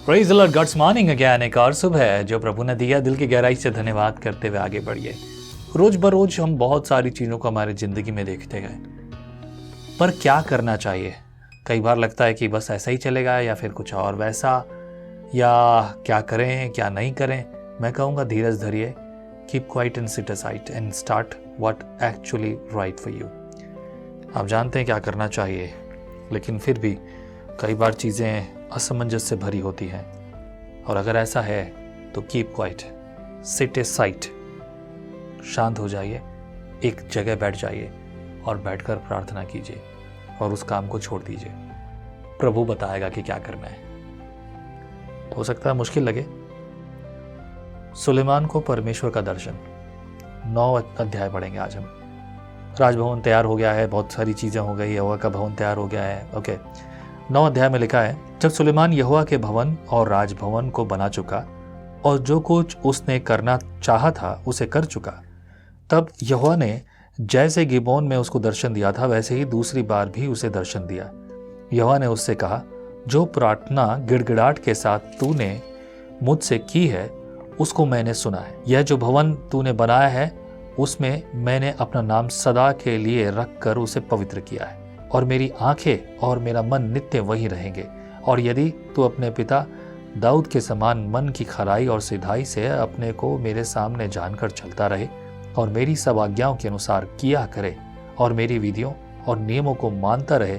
Praise the Lord, God's morning again. एक और सुबह है जो प्रभु ने दिया। दिल की गहराई से धन्यवाद करते हुए आगे बढ़िए। रोज बरोज हम बहुत सारी चीज़ों को हमारी ज़िंदगी में देखते हैं, पर क्या करना चाहिए? कई बार लगता है कि बस ऐसा ही चलेगा या फिर कुछ और वैसा, या क्या करें क्या नहीं करें। मैं कहूँगा धीरज धरिए, keep quiet and sit aside and start what actually right for you. आप जानते हैं क्या करना चाहिए, लेकिन फिर भी कई बार चीज़ें असमंजस से भरी होती हैं। और अगर ऐसा है तो कीप क्वाइट, सिट ए साइट, शांत हो जाइए, एक जगह बैठ जाइए और बैठकर प्रार्थना कीजिए और उस काम को छोड़ दीजिए। प्रभु बताएगा कि क्या करना है। हो सकता है मुश्किल लगे। सुलेमान को परमेश्वर का दर्शन, 9 अध्याय पढ़ेंगे आज हम। राजभवन तैयार हो गया है, बहुत सारी चीज़ें हो गई, यहोवा का भवन तैयार हो गया है। ओके, 9 अध्याय में लिखा है, जब सुलेमान यहोवा के भवन और राजभवन को बना चुका और जो कुछ उसने करना चाहा था उसे कर चुका, तब यहोवा ने जैसे गिबोन में उसको दर्शन दिया था वैसे ही दूसरी बार भी उसे दर्शन दिया। यहोवा ने उससे कहा, जो प्रार्थना गिड़गिड़ाहट के साथ तूने मुझसे की है उसको मैंने सुना है। यह जो भवन तूने बनाया है उसमें मैंने अपना नाम सदा के लिए रखकर उसे पवित्र किया है, और मेरी आंखें और मेरा मन नित्य वही रहेंगे। और यदि तू अपने पिता दाऊद के समान मन की खराई और सिधाई से अपने को मेरे सामने जानकर चलता रहे और मेरी सब आज्ञाओं के अनुसार किया करे और मेरी विधियों और नियमों को मानता रहे,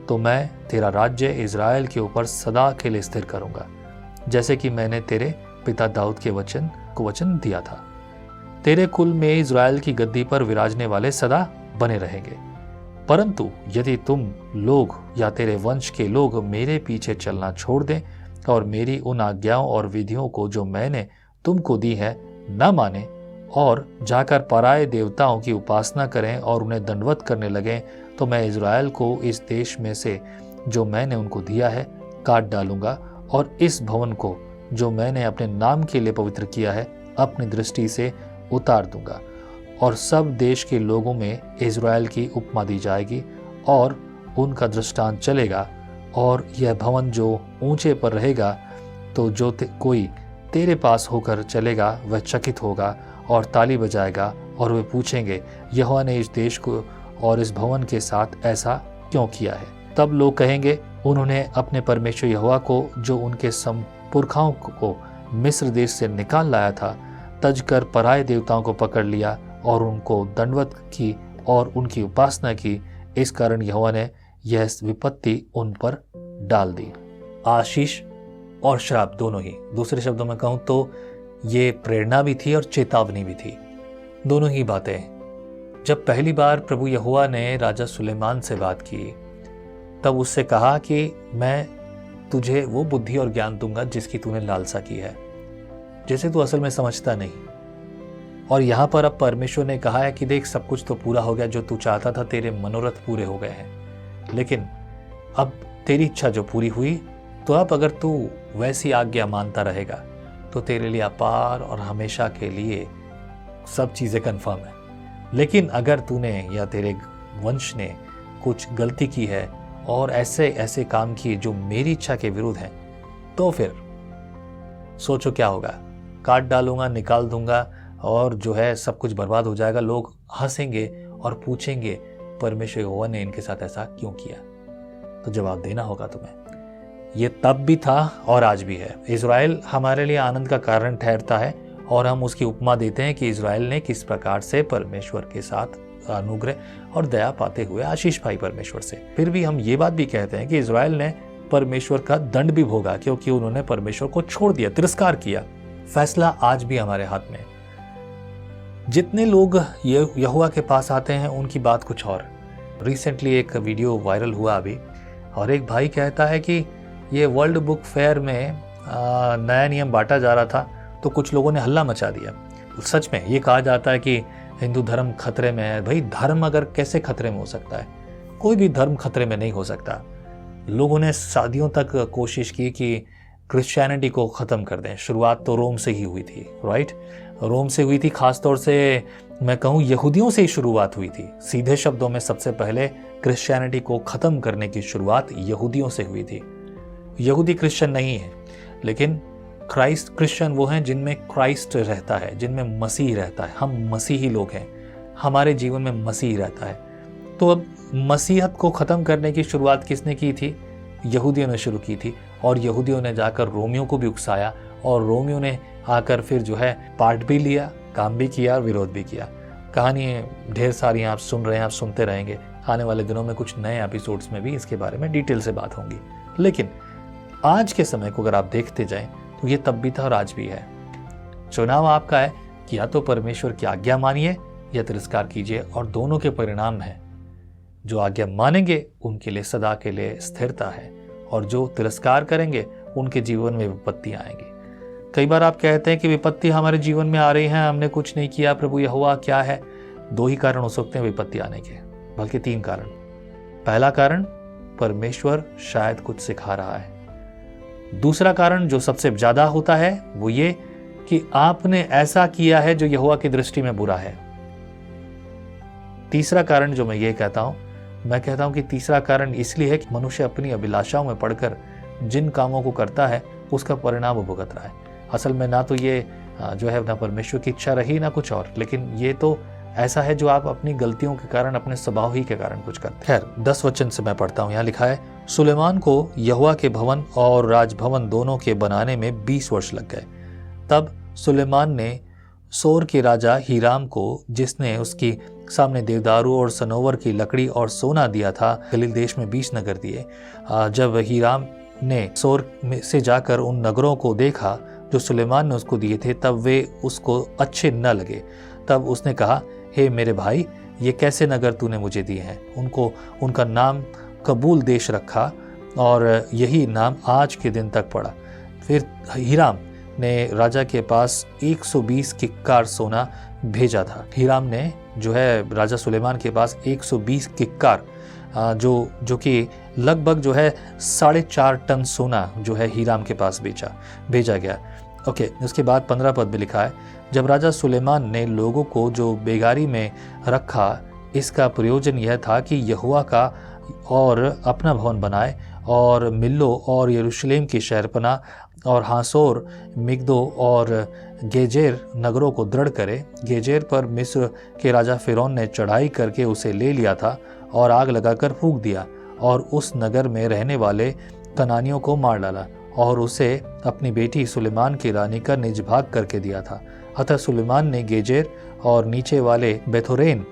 तो मैं तेरा राज्य इज़राइल के ऊपर सदा के लिए स्थिर करूंगा, जैसे कि मैंने तेरे पिता दाऊद के वचन दिया था। तेरे कुल में इज़राइल की गद्दी पर विराजने वाले सदा बने रहेंगे। परंतु यदि तुम लोग या तेरे वंश के लोग मेरे पीछे चलना छोड़ दें और मेरी उन आज्ञाओं और विधियों को जो मैंने तुमको दी है न माने और जाकर पराये देवताओं की उपासना करें और उन्हें दंडवत करने लगें, तो मैं इज़राइल को इस देश में से जो मैंने उनको दिया है काट डालूंगा और इस भवन को जो मैंने अपने नाम के लिए पवित्र किया है अपनी दृष्टि से उतार दूंगा। और सब देश के लोगों में इज़राइल की उपमा दी जाएगी और उनका दृष्टांत चलेगा। और यह भवन जो ऊंचे पर रहेगा, तो जो कोई तेरे पास होकर चलेगा वह चकित होगा और ताली बजाएगा, और वे पूछेंगे, यहोवा ने इस देश को और इस भवन के साथ ऐसा क्यों किया है? तब लोग कहेंगे, उन्होंने अपने परमेश्वर यहोवा को जो उनके पुरखाओं को मिस्र देश से निकाल लाया था तज कर पराये देवताओं को पकड़ लिया और उनको दंडवत की और उनकी उपासना की। इस कारण यहोवा ने यह विपत्ति उन पर डाल दी। आशीष और श्राप दोनों ही, दूसरे शब्दों में कहूं तो ये प्रेरणा भी थी और चेतावनी भी थी, दोनों ही बातें। जब पहली बार प्रभु यहोवा ने राजा सुलेमान से बात की, तब उससे कहा कि मैं तुझे वो बुद्धि और ज्ञान दूंगा जिसकी तूने लालसा की है, जैसे तू असल में समझता नहीं। और यहाँ पर अब परमेश्वर ने कहा है कि देख, सब कुछ तो पूरा हो गया, जो तू चाहता था, तेरे मनोरथ पूरे हो गए हैं, लेकिन अब तेरी इच्छा जो पूरी हुई, तो अब अगर तू वैसी आज्ञा मानता रहेगा तो तेरे लिए अपार और हमेशा के लिए सब चीज़ें कन्फर्म है। लेकिन अगर तूने या तेरे वंश ने कुछ गलती की है और ऐसे ऐसे काम किए जो मेरी इच्छा के विरुद्ध हैं, तो फिर सोचो क्या होगा। काट डालूंगा, निकाल दूंगा और जो है सब कुछ बर्बाद हो जाएगा। लोग हंसेंगे और पूछेंगे, परमेश्वर यहोवा ने इनके साथ ऐसा क्यों किया? तो जवाब देना होगा तुम्हें। ये तब भी था और आज भी है। इज़राइल हमारे लिए आनंद का कारण ठहरता है और हम उसकी उपमा देते हैं कि इज़राइल ने किस प्रकार से परमेश्वर के साथ अनुग्रह और दया पाते हुए आशीष पाई परमेश्वर से। फिर भी हम ये बात भी कहते हैं कि इज़राइल ने परमेश्वर का दंड भी भोगा, क्योंकि उन्होंने परमेश्वर को छोड़ दिया, तिरस्कार किया। फैसला आज भी हमारे हाथ में। जितने लोग यहोवा के पास आते हैं उनकी बात कुछ और। रिसेंटली एक वीडियो वायरल हुआ अभी, और एक भाई कहता है कि ये वर्ल्ड बुक फेयर में नया नियम बांटा जा रहा था, तो कुछ लोगों ने हल्ला मचा दिया। सच में ये कहा जाता है कि हिंदू धर्म खतरे में है। भाई, धर्म अगर कैसे खतरे में हो सकता है? कोई भी धर्म खतरे में नहीं हो सकता। लोगों ने सदियों तक कोशिश की कि क्रिश्चियनिटी को ख़त्म कर दें। शुरुआत तो रोम से ही हुई थी, राइट? रोम से हुई थी, ख़ासतौर से मैं कहूँ यहूदियों से ही शुरुआत हुई थी। सीधे शब्दों में सबसे पहले क्रिश्चियनिटी को ख़त्म करने की शुरुआत यहूदियों से हुई थी। यहूदी क्रिश्चियन नहीं है, लेकिन क्रिश्चियन वो हैं जिनमें क्राइस्ट रहता है, जिनमें मसीह रहता है। हम मसीही लोग हैं, हमारे जीवन में मसीह रहता है। तो अब मसीहत को ख़त्म करने की शुरुआत किसने की थी? यहूदियों ने शुरू की थी, और यहूदियों ने जाकर रोमियों को भी उकसाया, और रोमियों ने आकर फिर जो है पार्ट भी लिया, काम भी किया और विरोध भी किया। कहानी ढेर सारी आप सुन रहे हैं, आप सुनते रहेंगे। आने वाले दिनों में कुछ नए एपिसोड्स में भी इसके बारे में डिटेल से बात होंगी। लेकिन आज के समय को अगर आप देखते जाएं तो ये तब भी था और आज भी है। चुनाव आपका है कि या तो परमेश्वर की आज्ञा मानिए या तिरस्कार कीजिए, और दोनों के परिणाम हैं। जो आज्ञा मानेंगे उनके लिए सदा के लिए स्थिरता है, और जो तिरस्कार करेंगे उनके जीवन में विपत्तियां आएंगी। कई बार आप कहते हैं कि विपत्ति हमारे जीवन में आ रही है, हमने कुछ नहीं किया, प्रभु यहोवा क्या है? 2 ही कारण हो सकते हैं विपत्ति आने के, बल्कि 3 कारण। पहला कारण, परमेश्वर शायद कुछ सिखा रहा है। दूसरा कारण जो सबसे ज्यादा होता है वो ये कि आपने ऐसा किया है जो यहोवा की दृष्टि में बुरा है। तीसरा कारण जो मैं ये कहता हूं, मैं कहता हूं कि तीसरा कारण इसलिए है कि मनुष्य अपनी अभिलाषाओं में पड़कर जिन कामों को करता है उसका परिणाम वो भुगत रहा है। असल में ना तो ये जो है ना परमेश्वर की इच्छा रही ना कुछ और, लेकिन ये तो ऐसा है जो आप अपनी गलतियों के कारण, अपने स्वभाव ही के कारण कुछ करते हैं। खैर 10 वचन से मैं पढ़ता हूँ। यहाँ लिखा है, सुलेमान को यहोवा के भवन और राजभवन दोनों के बनाने में 20 वर्ष लग गए। तब सुलेमान ने सोर के राजा हीराम को, जिसने उसकी सामने देवदारू और सनोवर की लकड़ी और सोना दिया था, गलील देश में 20 नगर दिए। जब हीराम ने सोर में से जाकर उन नगरों को देखा जो सुलेमान ने उसको दिए थे, तब वे उसको अच्छे न लगे। तब उसने कहा, हे मेरे भाई, ये कैसे नगर तूने मुझे दिए हैं? उनका नाम कबूल देश रखा, और यही नाम आज के दिन तक पड़ा। फिर हीराम ने राजा के पास 120 किक्कार सोना भेजा था। हीराम ने जो है राजा सुलेमान के पास 120 किक्कार जो कि लगभग जो है 4.5 टन सोना जो है हीराम के पास भेजा गया। ओके, उसके बाद 15 पद में लिखा है, जब राजा सुलेमान ने लोगों को जो बेगारी में रखा, इसका प्रयोजन यह था कि यहोवा का और अपना भवन बनाए, और मिल्लो और यरूशलेम की शहरपनाह और हासोर, मिग्दो और गेजेर नगरों को दृढ़ करे। गेजेर पर मिस्र के राजा फिरौन ने चढ़ाई करके उसे ले लिया था और आग लगाकर फूंक दिया, और उस नगर में रहने वाले कनानियों को मार डाला, और उसे अपनी बेटी सुलेमान की रानी का निज भाग करके दिया था। अतः सुलेमान ने गेजेर और नीचे वाले बेथोरेन,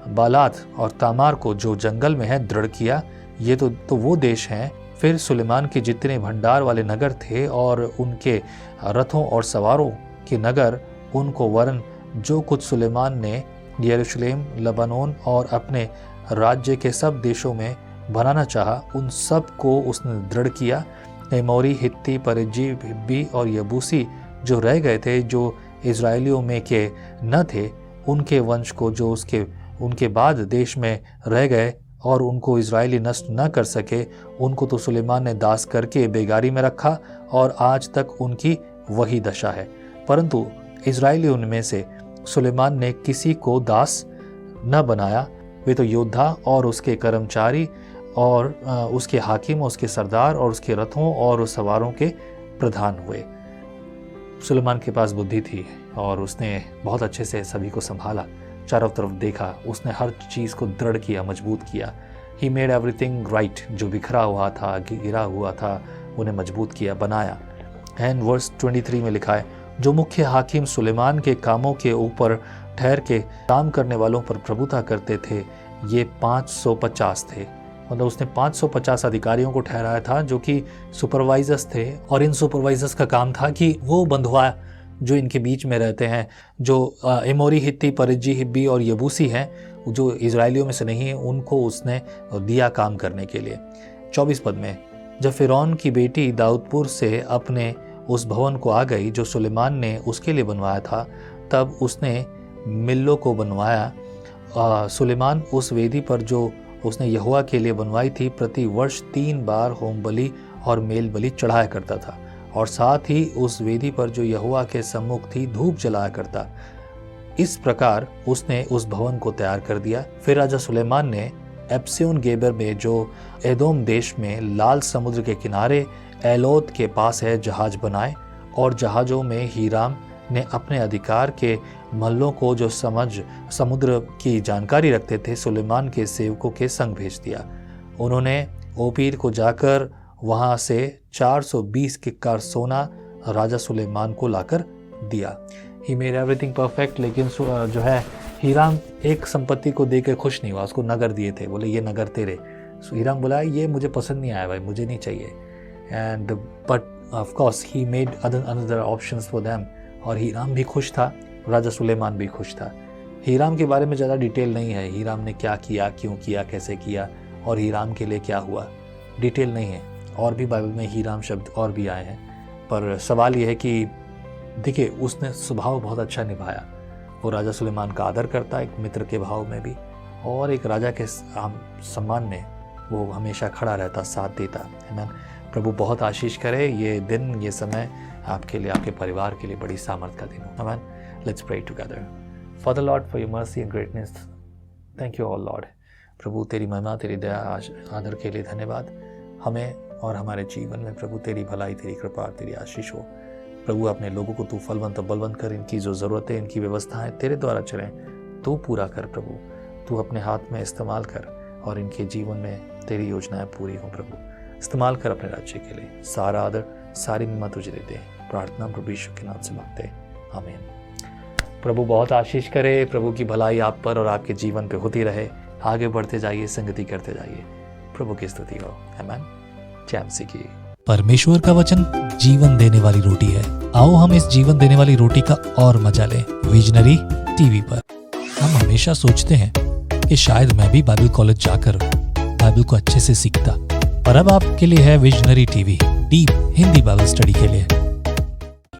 बालात और तामार को, जो जंगल में है, दृढ़ किया। ये तो वो देश हैं। फिर सुलेमान के जितने भंडार वाले नगर थे और उनके रथों और सवारों के नगर, उनको वरन जो कुछ सुलेमान ने यरूशलेम, लबानोन और अपने राज्य के सब देशों में बनाना चाहा, उन सब को उसने दृढ़ किया। एमोरी, हित्ती, परिज्जी, हिब्बी और यबूसी जो रह गए थे, जो इजराइलियों में के न थे, उनके वंश को जो उनके बाद देश में रह गए और उनको इजराइली नष्ट न कर सके, उनको तो सुलेमान ने दास करके बेगारी में रखा, और आज तक उनकी वही दशा है। परंतु इजराइलियों में से सुलेमान ने किसी को दास न बनाया। वे तो योद्धा और उसके कर्मचारी और उसके हाकिम, उसके सरदार और उसके रथों और सवारों के प्रधान हुए। सुलेमान के पास बुद्धि थी और उसने बहुत अच्छे से सभी को संभाला, चारों तरफ देखा, उसने हर चीज़ को दृढ़ किया, मजबूत किया। He made everything right. जो बिखरा हुआ था, गिरा हुआ था, उन्हें मजबूत किया, बनाया। एंड वर्स 23 में लिखा है, जो मुख्य हाकिम सुलेमान के कामों के ऊपर ठहर के काम करने वालों पर प्रभुता करते थे, ये 550 थे। मतलब उसने 550 अधिकारियों को ठहराया था जो कि सुपरवाइजर्स थे, और इन सुपरवाइजर्स का काम था कि वो बंधुआ जो इनके बीच में रहते हैं, जो एमोरी, हित्ती, परिज्जी, हिब्बी और यबूसी हैं, जो इजराइलियों में से नहीं है, उनको उसने दिया काम करने के लिए। 24 पद में, जब फिरौन की बेटी दाऊदपुर से अपने उस भवन को आ गई जो सुलेमान ने उसके लिए बनवाया था, तब उसने मिल्लो को बनवाया। सुलेमान उस वेदी पर जो उसने यहोवा के लिए बनवाई थी, प्रति वर्ष 3 बार होम बलि और मेल बलि चढ़ाया करता था, और साथ ही उस वेदी पर जो यहोवा के सम्मुख थी, धूप जलाया करता। इस प्रकार उसने उस भवन को तैयार कर दिया। फिर राजा सुलेमान ने एप्सियोन गेबर में, जो एदोम देश में लाल समुद्र के किनारे एलोत के पास है जहाज बनाए, और जहाज़ों में हीराम ने अपने अधिकार के मल्लों को जो समुद्र की जानकारी रखते थे सुलेमान के सेवकों के संग भेज दिया। उन्होंने ओपीर को जाकर वहाँ से 420 किक्कार सोना राजा सुलेमान को लाकर दिया। He made everything perfect. लेकिन जो है हीराम एक संपत्ति को देकर खुश नहीं हुआ, उसको नगर दिए थे, बोले ये नगर तेरे। हीराम बोला ये मुझे पसंद नहीं आया भाई, मुझे नहीं चाहिए। And but of course he made another options for them. और हीराम भी खुश था, राजा सुलेमान भी खुश था। हीराम के बारे में ज़्यादा डिटेल नहीं है, हीराम ने क्या किया, क्यों किया, कैसे किया और हीराम के लिए क्या हुआ, डिटेल नहीं है। और भी बाइबल में हीराम शब्द और भी आए हैं, पर सवाल ये है कि देखिए उसने स्वभाव बहुत अच्छा निभाया। वो राजा सुलेमान का आदर करता, एक मित्र के भाव में भी, और एक राजा के सम्मान में वो हमेशा खड़ा रहता, साथ देता। आमीन। प्रभु बहुत आशीष करे। ये दिन, ये समय आपके लिए, आपके परिवार के लिए बड़ी सामर्थ का दिन हो। आमीन। Let's pray together. Father Lord, for your mercy and greatness, thank you all Lord. प्रभु तेरी महिमा, तेरी दया, आदर के लिए धन्यवाद। हमें और हमारे जीवन में प्रभु तेरी भलाई, तेरी कृपा, तेरी आशीष हो। प्रभु अपने लोगों को तू फलवंत बलवंत कर, इनकी जो ज़रूरत है, इनकी व्यवस्थाएं तेरे द्वारा चलें, तू पूरा कर प्रभु। तू अपने हाथ में इस्तेमाल कर और इनके जीवन में तेरी योजनाएं पूरी हों प्रभु। इस्तेमाल कर अपने राज्य के लिए। सारा आदर, सारी महिमा तुझे देते हैं। प्रार्थना प्रभु यीशु के नाम से मांगते हैं, आमीन। प्रभु बहुत आशीष करे। प्रभु की भलाई आप पर और आपके जीवन पे होती रहे। आगे बढ़ते जाइए, संगति करते जाइए। प्रभु की स्तुति हो। आमीन। जय मसीह की। परमेश्वर का वचन जीवन देने वाली रोटी है। आओ हम इस जीवन देने वाली रोटी का और मजा लें विजनरी टीवी पर। हम हमेशा सोचते हैं कि शायद मैं भी बाइबल कॉलेज जाकर बाइबल को अच्छे से सीखता, पर अब आपके लिए है visionary TV, deep Hindi Bible study के लिए।